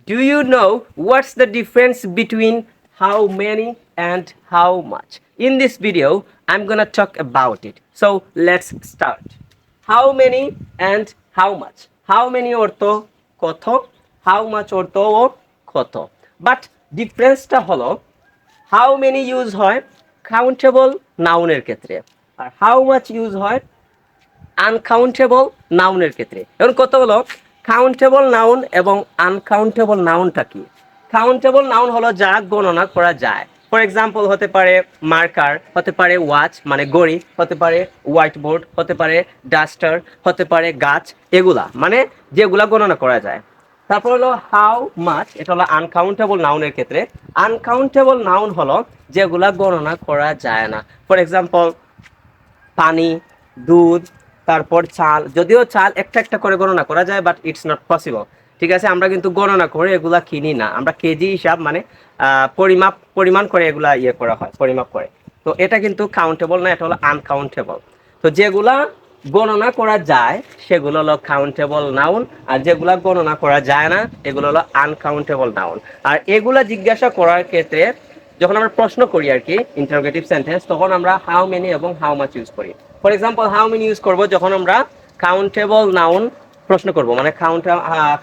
Do you know what's the difference between how many and how much? In this video, I'm gonna talk about it. So let's start. How many and how much? How many অর্থ কত, how much অর্থ ও কত। But ডিফারেন্সটা হলো how many use হয় countable নাউনের ক্ষেত্রে, আর হাউ মাচ ইউজ হয় আনকাউন্টেবল নাউনের ক্ষেত্রে। এখন কত হলো কাউন্টেবল নাউন এবং আনকাউন্টেবল নাউনটা কি? কাউন্টেবল নাউন হলো যা গণনা করা যায়। ফর এক্সাম্পল হতে পারে মার্কার, হতে পারে ওয়াচ মানে ঘড়ি, হতে পারে হোয়াইট বোর্ড, হতে পারে ডাস্টার, হতে পারে গাছ, এগুলা মানে যেগুলা গণনা করা যায়। তারপর হলো হাউ মাচ, এটা হলো আনকাউন্টেবল নাউনের ক্ষেত্রে। আনকাউন্টেবল নাউন হলো যেগুলা গণনা করা যায় না। ফর এক্সাম্পল পানি, দুধ, তারপর চাল। যদিও চাল একটা একটা করে গণনা করা যায়, বাট ইটস নট পসিবল। ঠিক আছে, আমরা কিন্তু গণনা করে এগুলা কিনি না, আমরা কেজি হিসাব মানে পরিমাণ করে এগুলা ইয়ে করা হয়, পরিমাপ করে। তো এটা কিন্তু কাউন্টেবল না, এটা হলো আনকাউন্টেবল। তো যেগুলা গণনা করা যায় সেগুলো হলো কাউন্টেবল নাউন, আর যেগুলা গণনা করা যায় না এগুলো হলো আনকাউন্টেবল নাউন। আর এগুলা জিজ্ঞাসা করার ক্ষেত্রে যখন আমরা প্রশ্ন করি আর কি, ইন্টারোগেটিভ সেন্টেন্স, তখন আমরা হাউ মেনি এবং হাউ মাচ ইউজ করি। For example how many use করব যখন আমরা কাউন্টেবল নাউন প্রশ্ন করব, মানে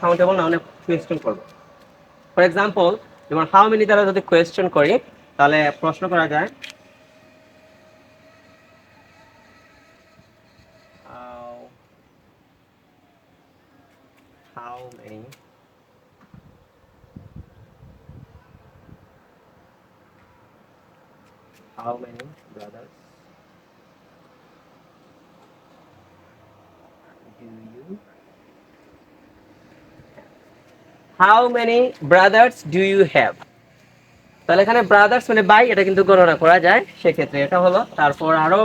কাউন্টেবল নাউনে কোয়েশ্চেন করব। ফর এক্সাম্পল যেমন হাউ মেনি দ্বারা যদি কোয়েশ্চেন করি তাহলে প্রশ্ন করা যায় how how many how many brothers do you how many brothers do you have? তাহলে এখানে ব্রাদার্স মানে ভাই, এটা কিন্তু গণনা করা যায়, সেক্ষেত্রে এটা হলো। তারপর আরো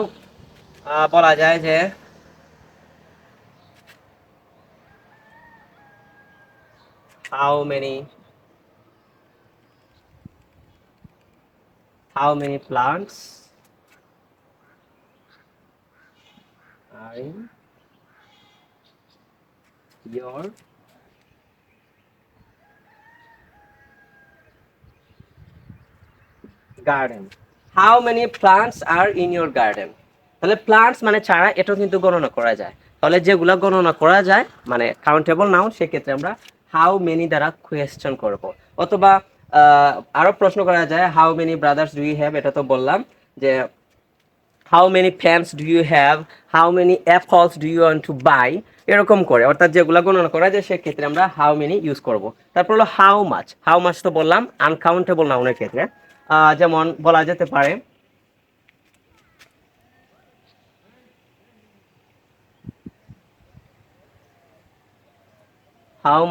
বলা যায় যে how many plants are in your garden. How many plants are in your garden. তাহলে প্লান্টস মানে চারা, এটাও কিন্তু গণনা করা যায়। তাহলে যেগুলো গণনা করা যায় মানে কাউন্টেবল নাউন, সেক্ষেত্রে আমরা হাউ মেনি দ্বারা কোয়েশ্চেন করব। অথবা আরো প্রশ্ন করা যায় how many brothers do you have, এটা তো বললাম যে how many fans do you have, how many apples do you want to buy, এরকম করে। অর্থাৎ যেগুলো গণনা করা যায় সেক্ষেত্রে আমরা হাউ মেনি ইউজ করব। তারপর হলো হাউ মাচ। হাউ মাচ তো বললাম আনকাউন্টেবল নাউনের ক্ষেত্রে। যেমন বলা যেতে পারে how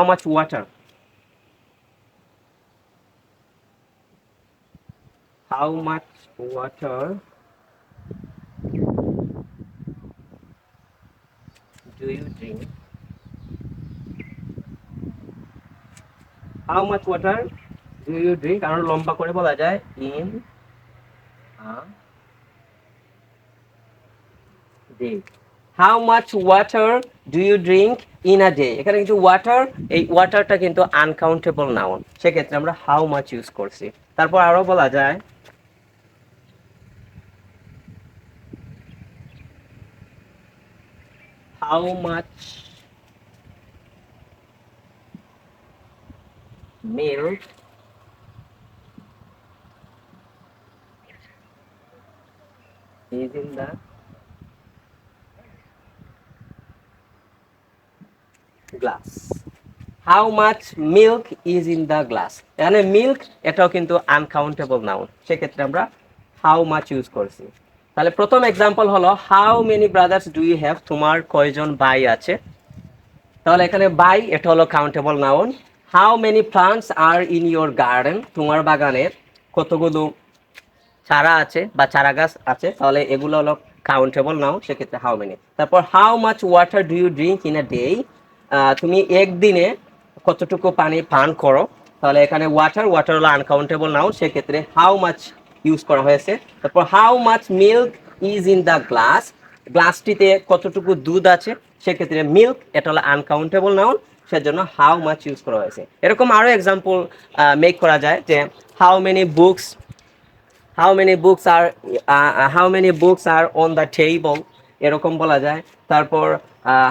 much water, how much water do you drink, how much water do you drink, আরো লম্বা করে বলা যায় in a day, how much water do you drink in a day। এখানে কিন্তু ওয়াটার, এই ওয়াটারটা কিন্তু আনকাউন্টেবল নাউন, সেক্ষেত্রে আমরা হাউ মাচ ইউজ করছি। তারপর আরো বলা যায় how much milk is in the glass, how much milk is in the glass. এখানে মিল্ক এটাও কিন্তু আনকাউন্টেবল নাউন, সেক্ষেত্রে আমরা হাউ মাচ ইউজ করছি। তাহলে প্রথম এক্সাম্পল হলো how many brothers do you have, তোমার কয়জন ভাই আছে। তাহলে এখানে ভাই এটা হলো countable noun. How many plants are in your garden, তোমার বাগানের কতগুলো চারা আছে বা চারা গাছ আছে, তাহলে এগুলো হলো কাউন্টেবল নাউন, সেক্ষেত্রে হাউ মেনি। তারপর how much water do you drink in a day, তুমি একদিনে কতটুকু পানি পান করো। তাহলে এখানে ওয়াটার হলো আনকাউন্টেবল নাউন, সেক্ষেত্রে হাউ মাচ ইউজ করা হয়েছে। তারপর how much milk is in the glass, গ্লাসটিতে কতটুকু দুধ আছে, সেক্ষেত্রে মিল্ক এটা হলো আনকাউন্টেবল নাউন, সেজন্য হাউ মাচ ইউজ করা হয়েছে। এরকম আরও এক্সাম্পল মেক করা যায় যে how many books how many books are on the table, এরকম বলা যায়। তারপর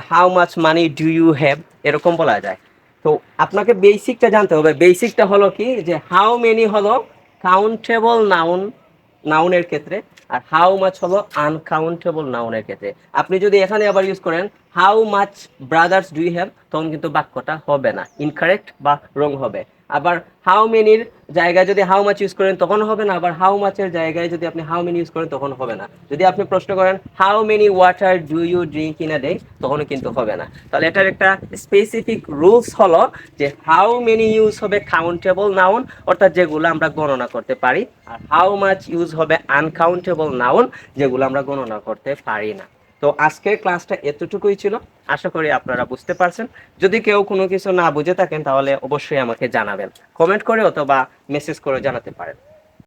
how much money do you have, এরকম বলা যায়। তো আপনাকে বেসিকটা জানতে হবে। বেসিকটা হলো কি যে হাউ মেনি হলো কাউন্টেবল নাউনের ক্ষেত্রে, আর হাউ মাচ হলো আনকাউন্টেবল নাউনের ক্ষেত্রে। আপনি যদি এখানে আবার ইউজ করেন how much brothers do you have, তখন কিন্তু বাক্যটা হবে না, ইনকারেক্ট বা রং হবে। আবার হাউ মেনির জায়গায় যদি হাউ মাচ ইউজ করেন তখন হবে না, আবার হাউ মাচের জায়গায় যদি আপনি হাউ মেনি ইউজ করেন তখন হবে না। যদি আপনি প্রশ্ন করেন how many water do you drink in a day, তখনও কিন্তু হবে না। তাহলে এটার একটা স্পেসিফিক রুলস হলো যে হাউ মেনি ইউজ হবে কাউন্টেবল নাউন, অর্থাৎ যেগুলো আমরা গণনা করতে পারি, আর হাউ মাচ ইউজ হবে আনকাউন্টেবল নাউন, যেগুলো আমরা গণনা করতে পারি না। তো আজকের ক্লাসটা এতটুকুই ছিল, আশা করি আপনারা বুঝতে পারছেন। যদি কেউ কোনো কিছু না বুঝে থাকেন তাহলে অবশ্যই আমাকে জানাবেন, কমেন্ট করে অথবা মেসেজ করে জানাতে পারেন।